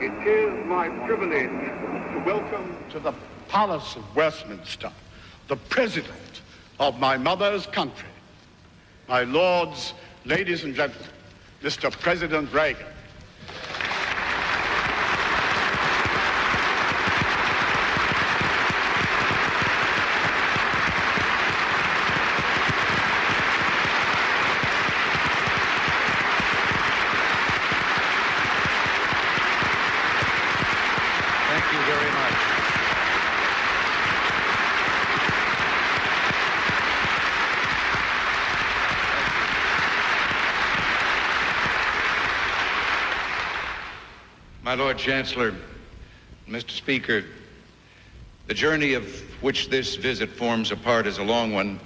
It is my privilege to welcome to the Palace of Westminster the President of my mother's country, my lords, ladies and gentlemen, Mr. President Reagan. Thank you very much. My Lord Chancellor, Mr. Speaker, the journey of which this visit forms a part is a long one.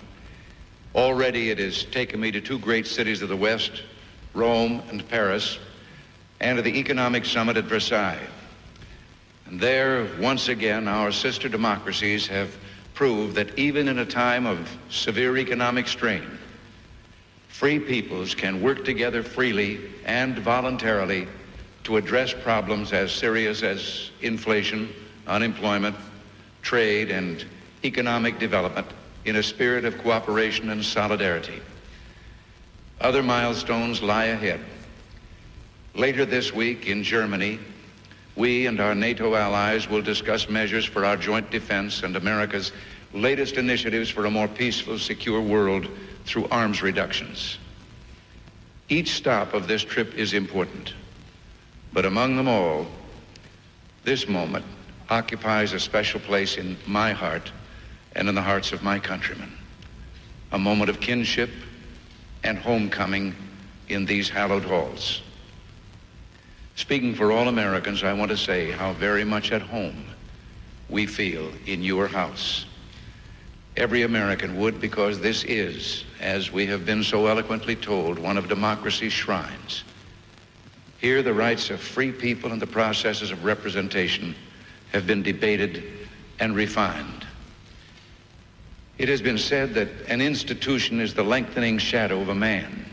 Already it has taken me to two great cities of the West, Rome and Paris, and to the Economic Summit at Versailles. And there, once again, our sister democracies have proved that even in a time of severe economic strain, free peoples can work together freely and voluntarily to address problems as serious as inflation, unemployment, trade, and economic development in a spirit of cooperation and solidarity. Other milestones lie ahead. Later this week in Germany, we and our NATO allies will discuss measures for our joint defense and America's latest initiatives for a more peaceful, secure world through arms reductions. Each stop of this trip is important, but among them all, this moment occupies a special place in my heart and in the hearts of my countrymen. A moment of kinship and homecoming in these hallowed halls. Speaking for all Americans, I want to say how very much at home we feel in your house. Every American would, because this is, as we have been so eloquently told, one of democracy's shrines. Here, the rights of free people and the processes of representation have been debated and refined. It has been said that an institution is the lengthening shadow of a man.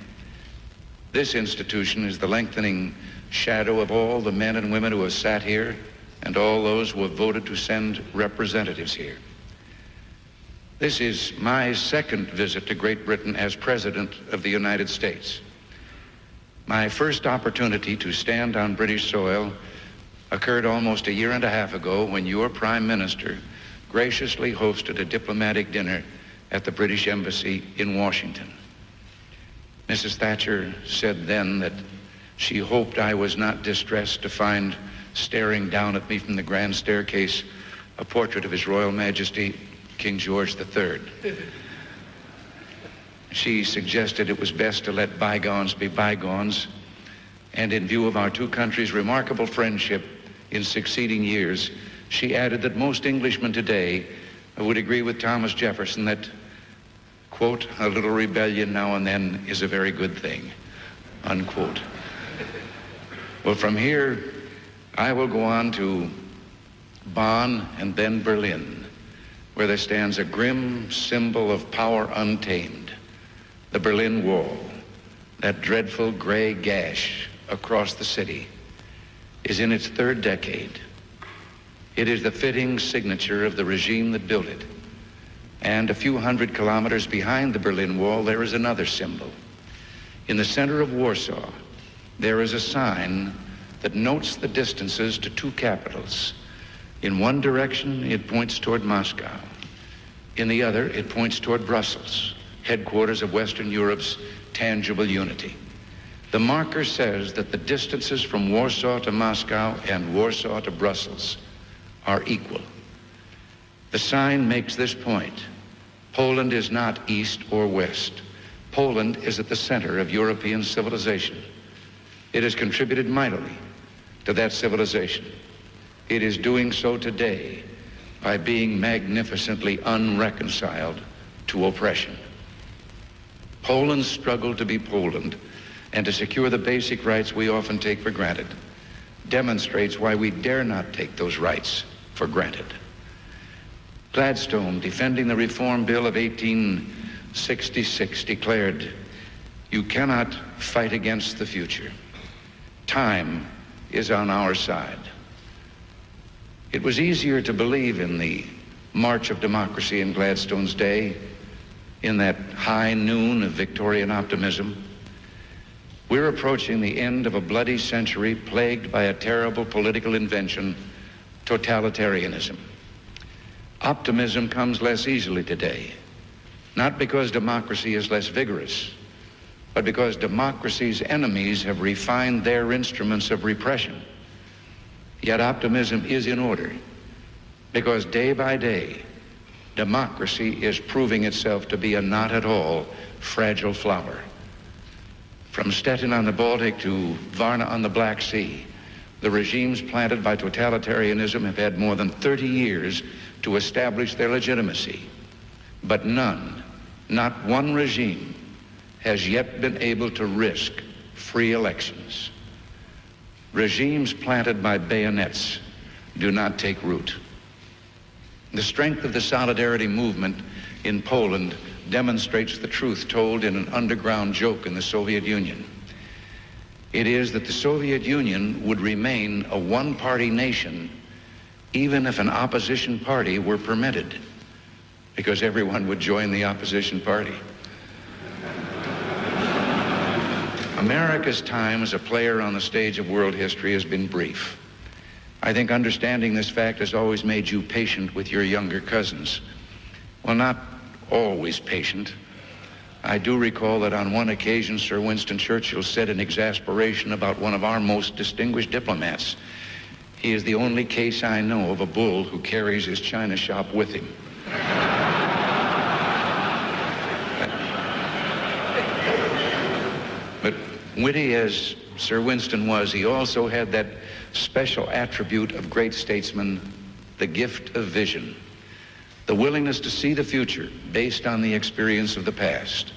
This institution is the lengthening shadow of all the men and women who have sat here and all those who have voted to send representatives here. This is my second visit to Great Britain as President of the United States. My first opportunity to stand on British soil occurred almost a year and a half ago when your Prime Minister graciously hosted a diplomatic dinner at the British Embassy in Washington. Mrs. Thatcher said then that she hoped I was not distressed to find staring down at me from the grand staircase a portrait of His Royal Majesty, King George III. She suggested it was best to let bygones be bygones, and in view of our two countries' remarkable friendship in succeeding years, she added that most Englishmen today would agree with Thomas Jefferson that, quote, a little rebellion now and then is a very good thing, unquote. Well, from here, I will go on to Bonn and then Berlin, where there stands a grim symbol of power untamed, the Berlin Wall. That dreadful gray gash across the city is in its third decade. It is the fitting signature of the regime that built it. And a few hundred kilometers behind the Berlin Wall, there is another symbol. In the center of Warsaw, there is a sign that notes the distances to two capitals. In one direction, it points toward Moscow. In the other, it points toward Brussels, headquarters of Western Europe's tangible unity. The marker says that the distances from Warsaw to Moscow and Warsaw to Brussels are equal. The sign makes this point. Poland is not east or west. Poland is at the center of European civilization. It has contributed mightily to that civilization. It is doing so today by being magnificently unreconciled to oppression. Poland's struggle to be Poland and to secure the basic rights we often take for granted demonstrates why we dare not take those rights for granted. Gladstone, defending the Reform Bill of 1866, declared, "You cannot fight against the future. Time is on our side." It was easier to believe in the march of democracy in Gladstone's day, in that high noon of Victorian optimism. We're approaching the end of a bloody century plagued by a terrible political invention, totalitarianism. Optimism comes less easily today, not because democracy is less vigorous, but because democracy's enemies have refined their instruments of repression. Yet optimism is in order, because day by day, democracy is proving itself to be a not at all fragile flower. From Stettin on the Baltic to Varna on the Black Sea, the regimes planted by totalitarianism have had more than 30 years to establish their legitimacy. But none, not one regime, has yet been able to risk free elections. Regimes planted by bayonets do not take root. The strength of the solidarity movement in Poland demonstrates the truth told in an underground joke in the Soviet Union. It is that the Soviet Union would remain a one-party nation even if an opposition party were permitted, because everyone would join the opposition party. America's time as a player on the stage of world history has been brief. I think understanding this fact has always made you patient with your younger cousins. Well, not always patient. I do recall that on one occasion, Sir Winston Churchill said in exasperation about one of our most distinguished diplomats, "He is the only case I know of a bull who carries his china shop with him." But witty as Sir Winston was, he also had that special attribute of great statesmen, the gift of vision, the willingness to see the future based on the experience of the past.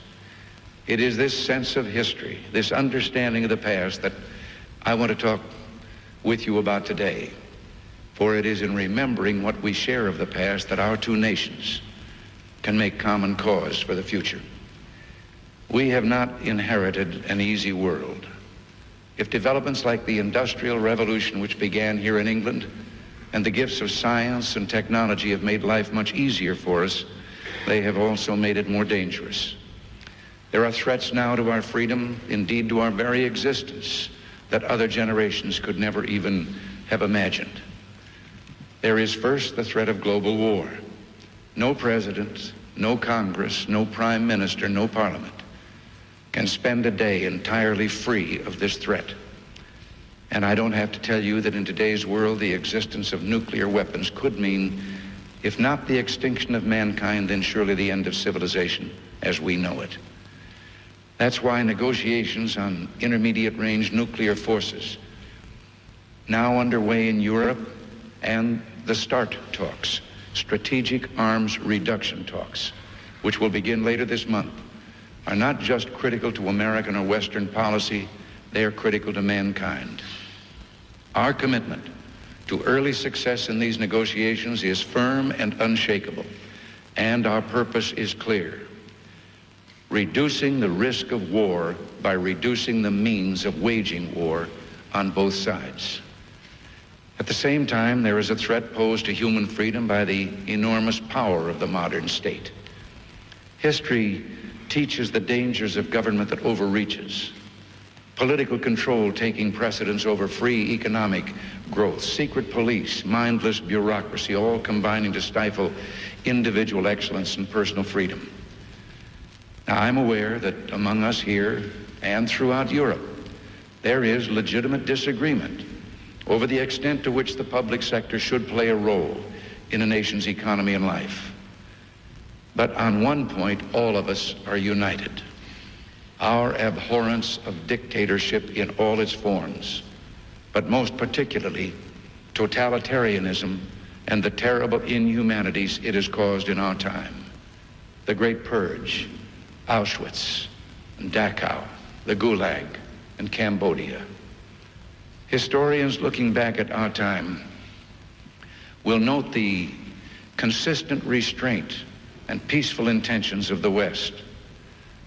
It is this sense of history, this understanding of the past, that I want to talk with you about today. For it is in remembering what we share of the past that our two nations can make common cause for the future. We have not inherited an easy world. If developments like the Industrial Revolution, which began here in England, and the gifts of science and technology have made life much easier for us, they have also made it more dangerous. There are threats now to our freedom, indeed to our very existence, that other generations could never even have imagined. There is first the threat of global war. No president, no Congress, no prime minister, no parliament can spend a day entirely free of this threat. And I don't have to tell you that in today's world, the existence of nuclear weapons could mean, if not the extinction of mankind, then surely the end of civilization as we know it. That's why negotiations on intermediate-range nuclear forces, now underway in Europe, and the START talks, Strategic Arms Reduction talks, which will begin later this month, are not just critical to American or Western policy, they are critical to mankind. Our commitment to early success in these negotiations is firm and unshakable, and our purpose is clear: reducing the risk of war by reducing the means of waging war on both sides. At the same time, there is a threat posed to human freedom by the enormous power of the modern state. History teaches the dangers of government that overreaches, political control taking precedence over free economic growth, secret police, mindless bureaucracy, all combining to stifle individual excellence and personal freedom. Now, I'm aware that among us here and throughout Europe, there is legitimate disagreement over the extent to which the public sector should play a role in a nation's economy and life. But on one point, all of us are united: our abhorrence of dictatorship in all its forms, but most particularly totalitarianism and the terrible inhumanities it has caused in our time. The Great Purge, Auschwitz, and Dachau, the Gulag, and Cambodia. Historians looking back at our time will note the consistent restraint and peaceful intentions of the West.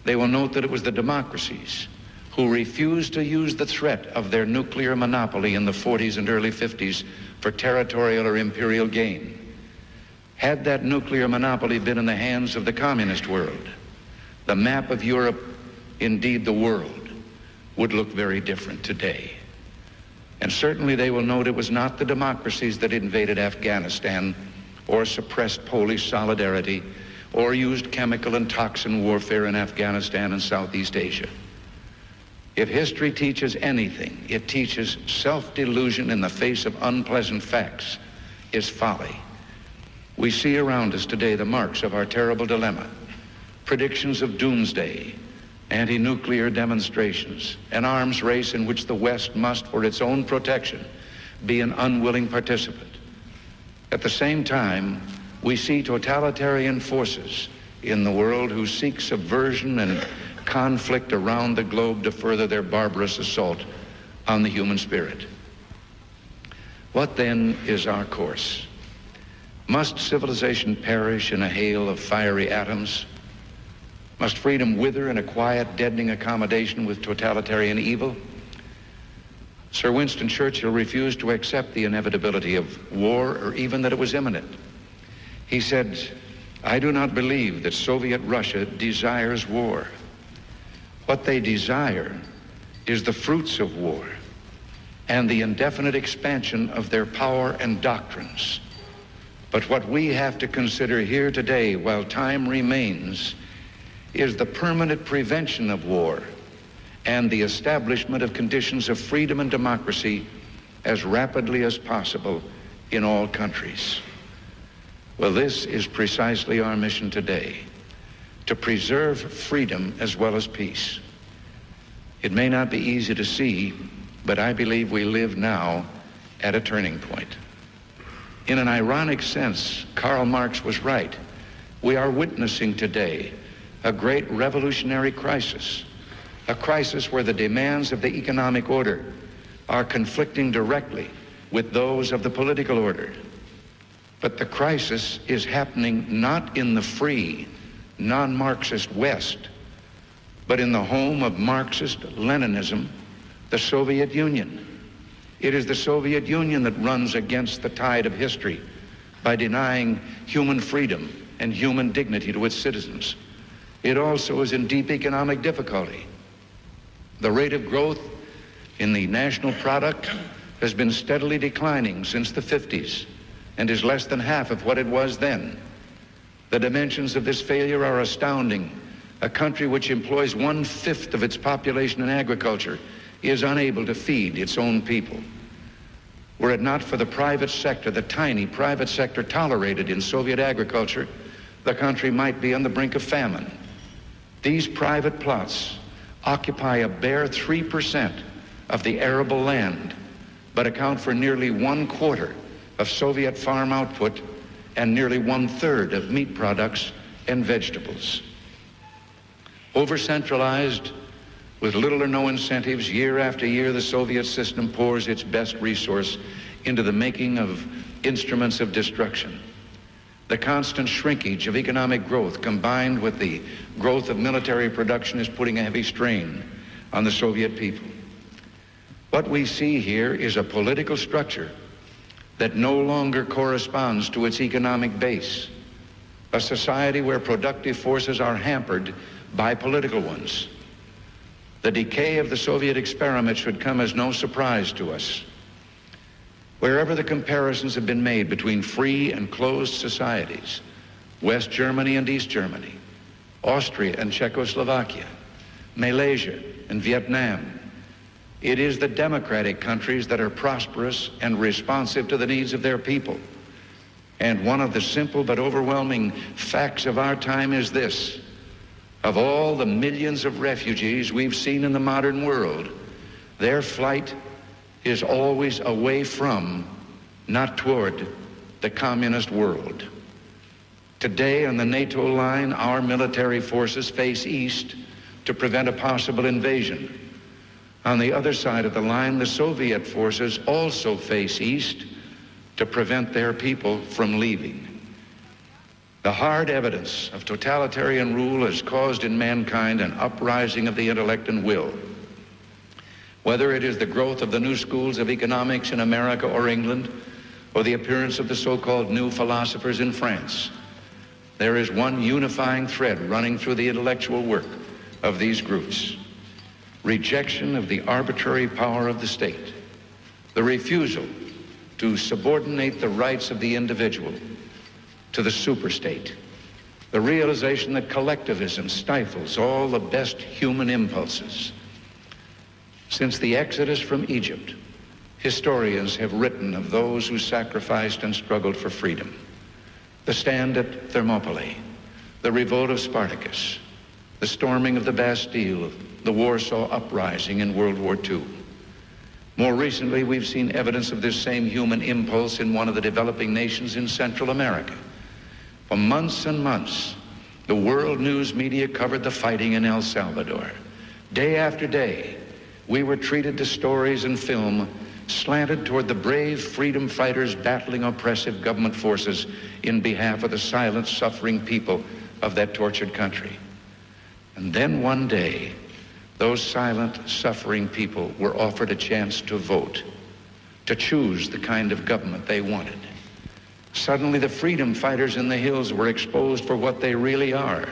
They will note that it was the democracies who refused to use the threat of their nuclear monopoly in the 40s and early 50s for territorial or imperial gain. Had that nuclear monopoly been in the hands of the communist world, the map of Europe, indeed the world, would look very different today. And certainly they will note it was not the democracies that invaded Afghanistan or suppressed Polish solidarity or used chemical and toxin warfare in Afghanistan and Southeast Asia. If history teaches anything, it teaches self-delusion in the face of unpleasant facts is folly. We see around us today the marks of our terrible dilemma, predictions of doomsday, anti-nuclear demonstrations, an arms race in which the West must, for its own protection, be an unwilling participant. At the same time, we see totalitarian forces in the world who seek subversion and conflict around the globe to further their barbarous assault on the human spirit. What then is our course? Must civilization perish in a hail of fiery atoms? Must freedom wither in a quiet, deadening accommodation with totalitarian evil? Sir Winston Churchill refused to accept the inevitability of war or even that it was imminent. He said, "I do not believe that Soviet Russia desires war. What they desire is the fruits of war and the indefinite expansion of their power and doctrines. But what we have to consider here today, while time remains, is the permanent prevention of war and the establishment of conditions of freedom and democracy as rapidly as possible in all countries." Well, this is precisely our mission today, to preserve freedom as well as peace. It may not be easy to see, but I believe we live now at a turning point. In an ironic sense, Karl Marx was right. We are witnessing today a great revolutionary crisis, a crisis where the demands of the economic order are conflicting directly with those of the political order. But the crisis is happening not in the free, non-Marxist West, but in the home of Marxist-Leninism, the Soviet Union. It is the Soviet Union that runs against the tide of history by denying human freedom and human dignity to its citizens. It also is in deep economic difficulty. The rate of growth in the national product has been steadily declining since the 50s and is less than half of what it was then. The dimensions of this failure are astounding. A country which employs 1/5 of its population in agriculture is unable to feed its own people. Were it not for the private sector, the tiny private sector tolerated in Soviet agriculture, the country might be on the brink of famine. These private plots occupy a bare 3% of the arable land, but account for nearly 1/4 of Soviet farm output and nearly 1/3 of meat products and vegetables. Over-centralized, with little or no incentives, year after year, the Soviet system pours its best resource into the making of instruments of destruction. The constant shrinkage of economic growth combined with the growth of military production is putting a heavy strain on the Soviet people. What we see here is a political structure that no longer corresponds to its economic base, a society where productive forces are hampered by political ones. The decay of the Soviet experiment should come as no surprise to us. Wherever the comparisons have been made between free and closed societies, West Germany and East Germany, Austria and Czechoslovakia, Malaysia and Vietnam, it is the democratic countries that are prosperous and responsive to the needs of their people. And one of the simple but overwhelming facts of our time is this: of all the millions of refugees we've seen in the modern world, their flight is always away from, not toward, the communist world. Today on the NATO line, our military forces face east to prevent a possible invasion. On the other side of the line, the Soviet forces also face east to prevent their people from leaving. The hard evidence of totalitarian rule has caused in mankind an uprising of the intellect and will. Whether it is the growth of the new schools of economics in America or England, or the appearance of the so-called new philosophers in France, there is one unifying thread running through the intellectual work of these groups: rejection of the arbitrary power of the state, the refusal to subordinate the rights of the individual to the superstate, the realization that collectivism stifles all the best human impulses. Since the Exodus from Egypt, historians have written of those who sacrificed and struggled for freedom. The stand at Thermopylae, the revolt of Spartacus, the storming of the Bastille, the Warsaw Uprising in World War II. More recently, we've seen evidence of this same human impulse in one of the developing nations in Central America. For months and months, the world news media covered the fighting in El Salvador. Day after day, we were treated to stories and film slanted toward the brave freedom fighters battling oppressive government forces in behalf of the silent, suffering people of that tortured country. And then one day, those silent, suffering people were offered a chance to vote, to choose the kind of government they wanted. Suddenly, the freedom fighters in the hills were exposed for what they really are: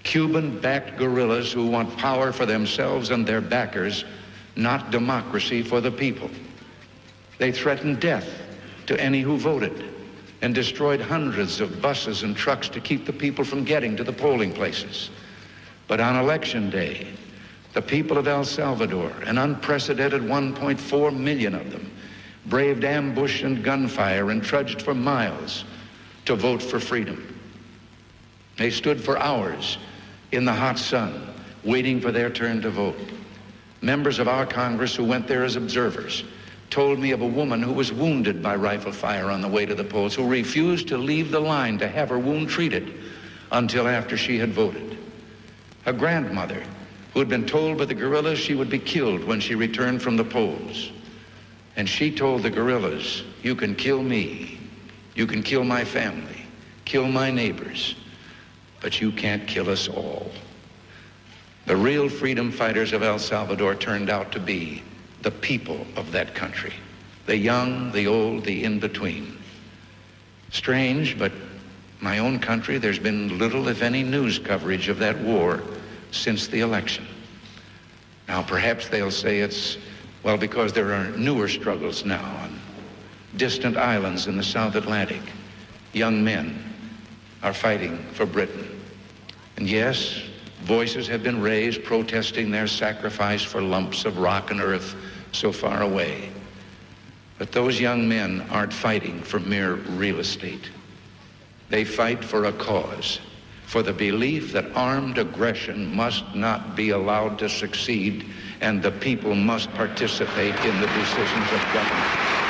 Cuban-backed guerrillas who want power for themselves and their backers, not democracy for the people. They threatened death to any who voted and destroyed hundreds of buses and trucks to keep the people from getting to the polling places. But on election day, the people of El Salvador, an unprecedented 1.4 million of them, braved ambush and gunfire and trudged for miles to vote for freedom. They stood for hours in the hot sun, waiting for their turn to vote. Members of our Congress who went there as observers told me of a woman who was wounded by rifle fire on the way to the polls, who refused to leave the line to have her wound treated until after she had voted. A grandmother who had been told by the guerrillas she would be killed when she returned from the polls. And she told the guerrillas, "You can kill me, you can kill my family, kill my neighbors, but you can't kill us all." The real freedom fighters of El Salvador turned out to be the people of that country, the young, the old, the in-between. Strange, but my own country, there's been little, if any, news coverage of that war since the election. Now, perhaps they'll say it's, well, because there are newer struggles now on distant islands in the South Atlantic. Young men are fighting for Britain. And yes, voices have been raised protesting their sacrifice for lumps of rock and earth so far away. But those young men aren't fighting for mere real estate. They fight for a cause, for the belief that armed aggression must not be allowed to succeed, and the people must participate in the decisions of government.